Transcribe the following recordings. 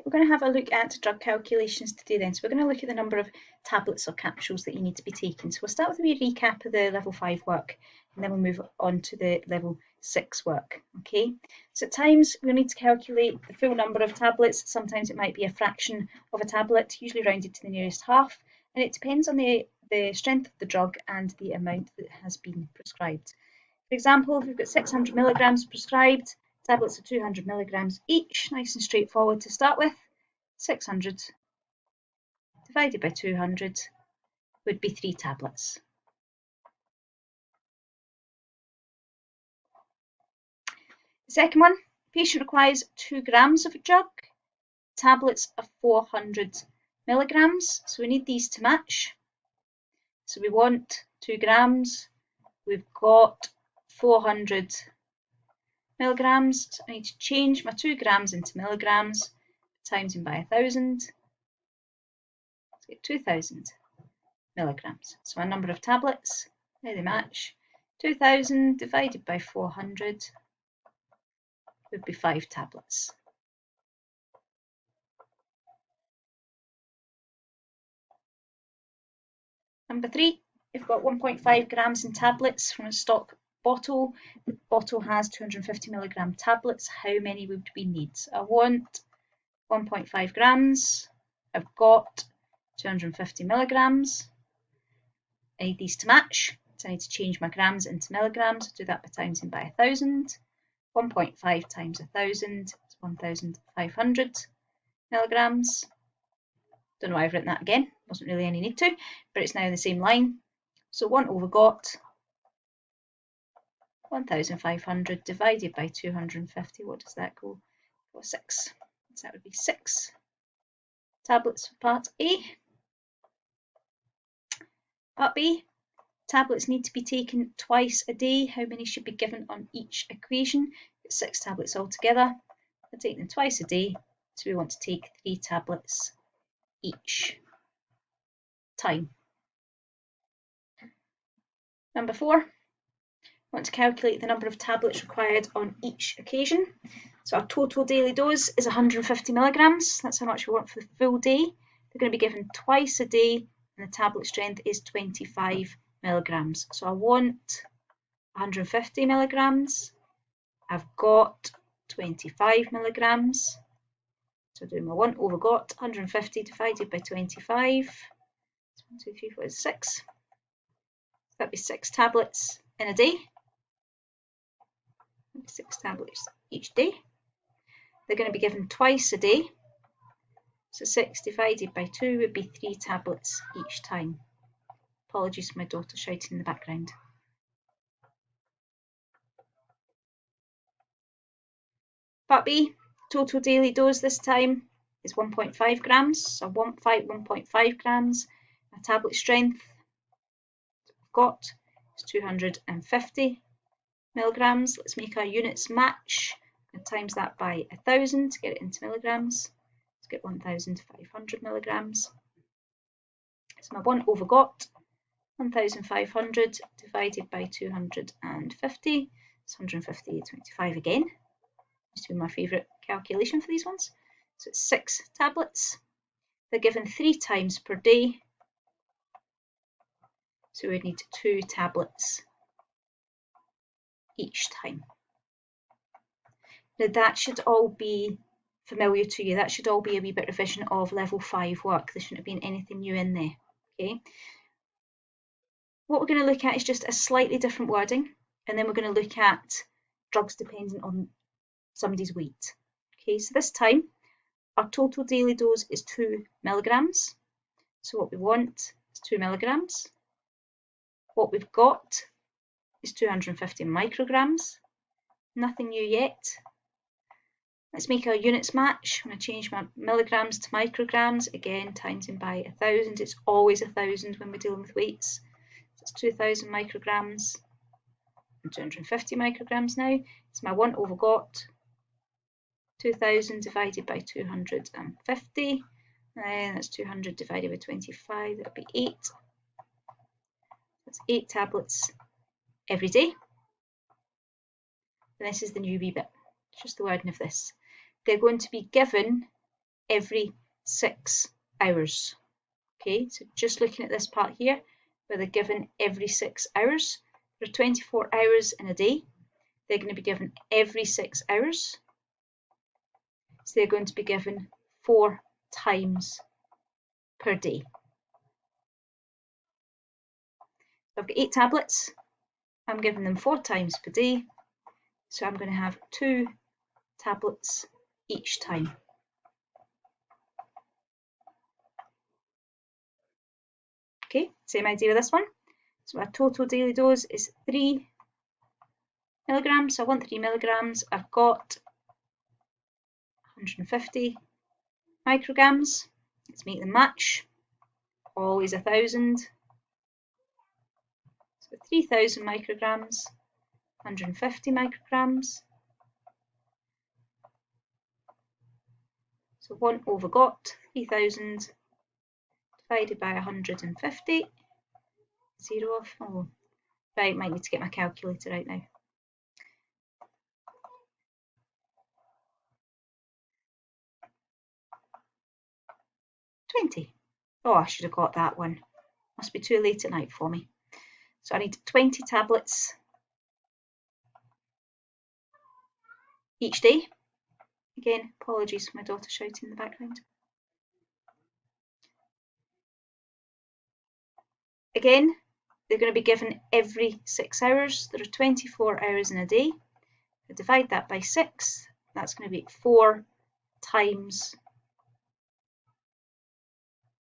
we're going to have a look at drug calculations today then. So we're going to look at the number of tablets or capsules that you need to be taking. So we'll start with a wee recap of the level 5 work, and then we'll move on to the level 6 work. Okay, so at times we'll need to calculate the full number of tablets. Sometimes it might be a fraction of a tablet, usually rounded to the nearest half, and it depends on the strength of the drug and the amount that has been prescribed. For example, if we've got 600 milligrams prescribed, tablets are 200 milligrams each, nice and straightforward to start with. 600 divided by 200 would be 3 tablets. The second one, patient requires 2 grams of a drug, tablets are 400 milligrams, so we need these to match. So we want 2 grams, we've got 400 milligrams, so I need to change my 2 grams into milligrams, times them by 1,000, let's get 2,000 milligrams. So our number of tablets, there they match, 2,000 divided by 400 would be 5 tablets. Number 3, we've got 1.5 grams in tablets from a stock bottle. The bottle has 250 milligram tablets. How many would we need? I want 1.5 grams. I've got 250 milligrams. I need these to match, so I need to change my grams into milligrams. Do that by timesing by 1,000. 1.5 times 1,000 is 1,500 milligrams. Don't know why I've written that again, wasn't really any need to, but it's now in the same line. So 1 over got 1,500 divided by 250, what does that go? 6. So that would be 6 tablets for part A. Part B, tablets need to be taken twice a day. How many should be given on each equation? 6 tablets altogether. I take them twice a day, so we want to take 3 tablets each time. Number 4, want to calculate the number of tablets required on each occasion. So our total daily dose is 150 milligrams. That's how much we want for the full day. They're going to be given twice a day, and the tablet strength is 25 milligrams. So I want 150 milligrams. I've got 25 milligrams. So doing my 1 over got 150 divided by 25. 1, 2, 3, 4, 6. That'd be 6 tablets in a day. 6 tablets each day. They're going to be given twice a day. So 6 divided by 2 would be 3 tablets each time. Apologies for my daughter shouting in the background. Part B, total daily dose this time is 1.5 grams. So I want 1.5 grams. My tablet strength I've got is 250 milligrams. Let's make our units match and times that by 1,000 to get it into milligrams. Let's get 1,500 milligrams. So my 1 over got 1,500 divided by 250. It's 150, 25 again. Used to be my favourite calculation for these ones. So it's 6 tablets. They're given 3 times per day. So we need 2 tablets each time. Now that should all be familiar to you. That should all be a wee bit revision of level 5 work. There shouldn't have been anything new in there. Okay. What we're going to look at is just a slightly different wording, and then we're going to look at drugs dependent on somebody's weight. Okay, so this time our total daily dose is 2 milligrams. So what we want is 2 milligrams. What we've got is 250 micrograms. Nothing new yet. Let's make our units match. I'm going to change my milligrams to micrograms. Again, times them by 1,000. It's always 1,000 when we're dealing with weights. So it's 2,000 micrograms and 250 micrograms now. It's my 1 over got 2,000 divided by 250. And that's 200 divided by 25. That would be 8. That's 8 tablets every day. And this is the new wee bit. It's just the wording of this. They're going to be given every 6 hours. Okay, so just looking at this part here, where they're given every 6 hours. There are 24 hours in a day. They're going to be given every 6 hours. So they're going to be given 4 times per day. So I've got 8 tablets. I'm giving them 4 times per day. So I'm going to have 2 tablets each time. Okay, same idea with this one. So my total daily dose is 3 milligrams. So I want 3 milligrams. I've got 150 micrograms. Let's make them match. Always 1,000. So 3,000 micrograms, 150 micrograms. So 1 over got 3,000 divided by 150. 0 off. Oh, right, might need to get my calculator out now. 20. Oh, I should have got that one. Must be too late at night for me. So I need 20 tablets each day. Again, apologies for my daughter shouting in the background. Again, they're going to be given every 6 hours. There are 24 hours in a day. I divide that by 6. That's going to be 4 times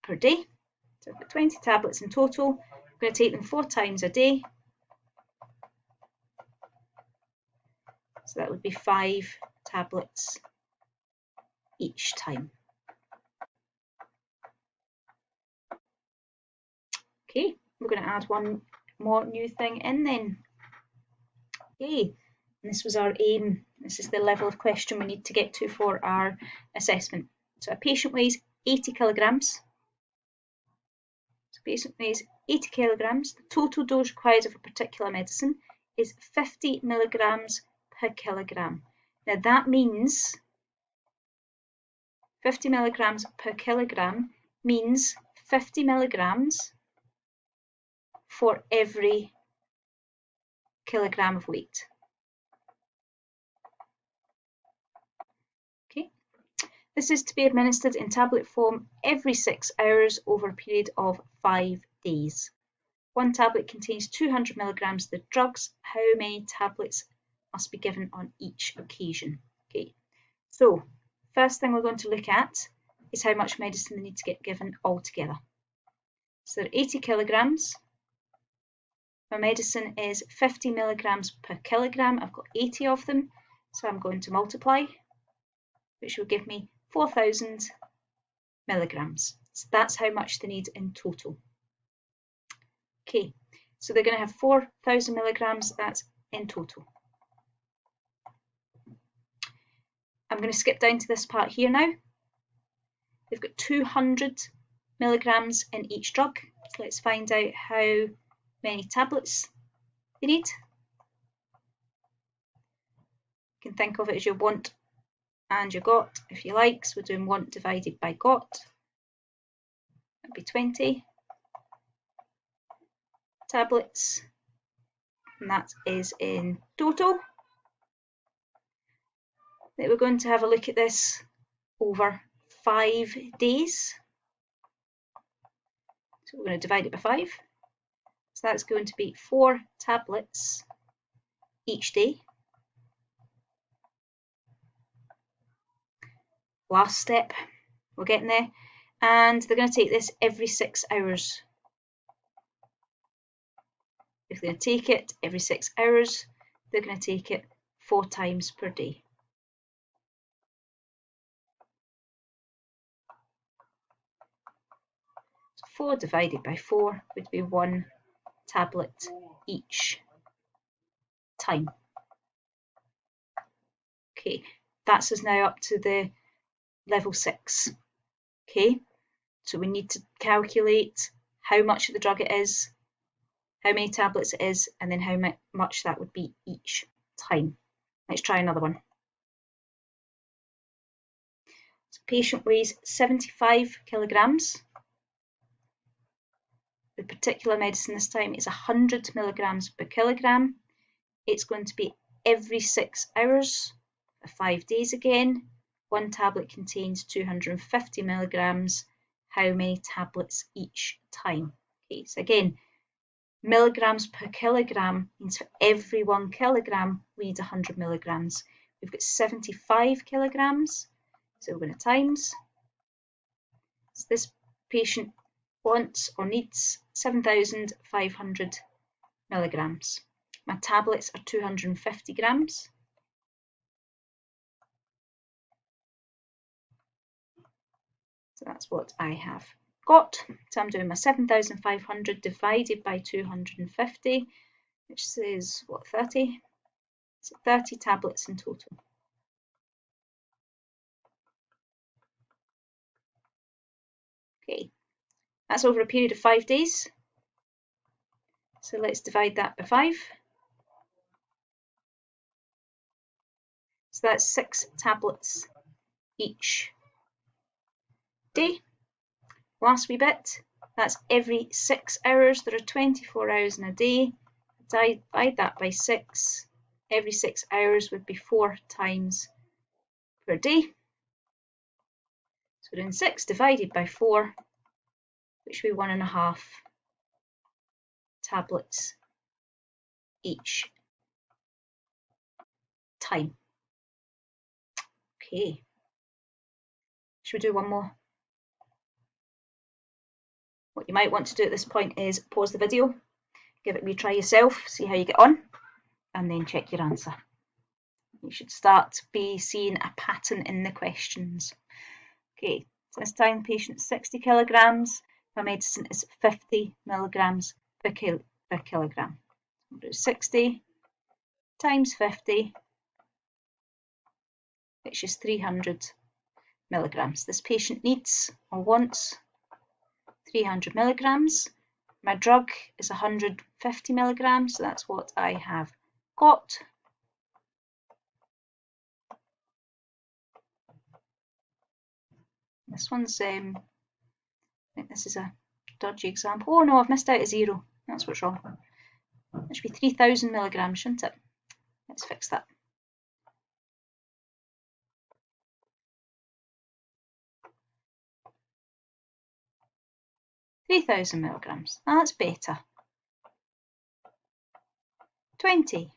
per day. So I've got 20 tablets in total. I'm going to take them 4 times a day. So that would be 5 tablets each time. Okay, we're going to add one more new thing in then. Okay, and this was our aim. This is the level of question we need to get to for our assessment. So a patient weighs 80 kilograms. So a patient weighs 80 kilograms. The total dose required of a particular medicine is 50 milligrams per kilogram. Now that means 50 milligrams per kilogram means 50 milligrams for every kilogram of weight. Okay, this is to be administered in tablet form every 6 hours over a period of 5 days. One tablet contains 200 milligrams of the drugs. How many tablets must be given on each occasion? Okay, so first thing we're going to look at is how much medicine they need to get given altogether. So they're 80 kilograms. My medicine is 50 milligrams per kilogram. I've got 80 of them, so I'm going to multiply, which will give me 4,000 milligrams. So that's how much they need in total. Okay, so they're going to have 4,000 milligrams, that's in total. I'm going to skip down to this part here now. They've got 200 milligrams in each drug. So let's find out how many tablets they need. You can think of it as your want and your got, if you like. So we're doing want divided by got. That'd be 20 tablets, and that is in total. Then we're going to have a look at this over 5 days. So we're going to divide it by 5. So that's going to be 4 tablets each day. Last step, we're getting there. And they're going to take this every 6 hours. If they're going to take it every 6 hours, they're going to take it 4 times per day. So 4 divided by 4 would be 1 tablet each time. Okay, that's us now up to the level 6. Okay, so we need to calculate how much of the drug it is, how many tablets it is, and then how much that would be each time. Let's try another one. So patient weighs 75 kilograms. The particular medicine this time is 100 milligrams per kilogram. It's going to be every 6 hours for 5 days again. One tablet contains 250 milligrams. How many tablets each time? Okay, so again, milligrams per kilogram means for every 1 kilogram we need 100 milligrams. We've got 75 kilograms, so we're going to times. So this patient wants or needs 7,500 milligrams. My tablets are 250 grams. So that's what I have got. So I'm doing my 7,500 divided by 250, which says, what, 30? So 30 tablets in total. Okay, that's over a period of 5 days. So let's divide that by 5. So that's 6 tablets each day. Last wee bit, that's every 6 hours. There are 24 hours in a day. Divide that by 6. Every 6 hours would be 4 times per day. So we're doing 6 divided by 4, which would be 1.5 tablets each time. Okay. Should we do one more? What you might want to do at this point is pause the video, give it a retry yourself, see how you get on, and then check your answer. You should start to be seeing a pattern in the questions. Okay, so this time patient 60 kilograms, my medicine is 50 milligrams per kilogram. We'll do 60 times 50, which is 300 milligrams. This patient needs or wants 300 milligrams. My drug is 150 milligrams, so that's what I have got. This one's, I think this is a dodgy example. Oh no, I've missed out a 0. That's what's wrong. It should be 3,000 milligrams, shouldn't it? Let's fix that. £3,000 milligrams. That's better. 20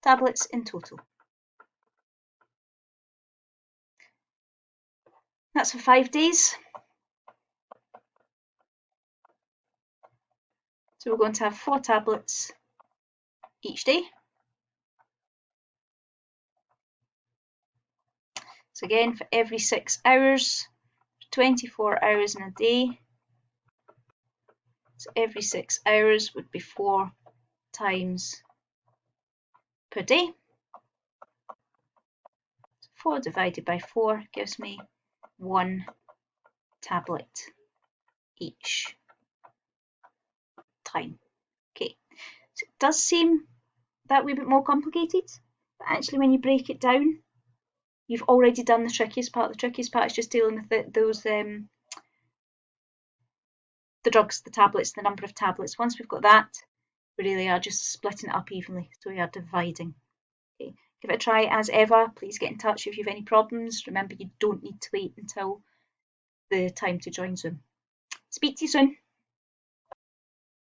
tablets in total. That's for 5 days. So we're going to have 4 tablets each day. So again, for every 6 hours, 24 hours in a day. So every 6 hours would be 4 times per day. 4 divided by 4 gives me 1 tablet each time. Okay, so it does seem that wee bit more complicated, but actually when you break it down, you've already done the trickiest part. The trickiest part is just dealing with the drugs, the tablets, the number of tablets. Once we've got that, we really are just splitting it up evenly, so we are dividing. Okay, give it a try as ever. Please get in touch if you have any problems. Remember, you don't need to wait until the time to join Zoom. Speak to you soon.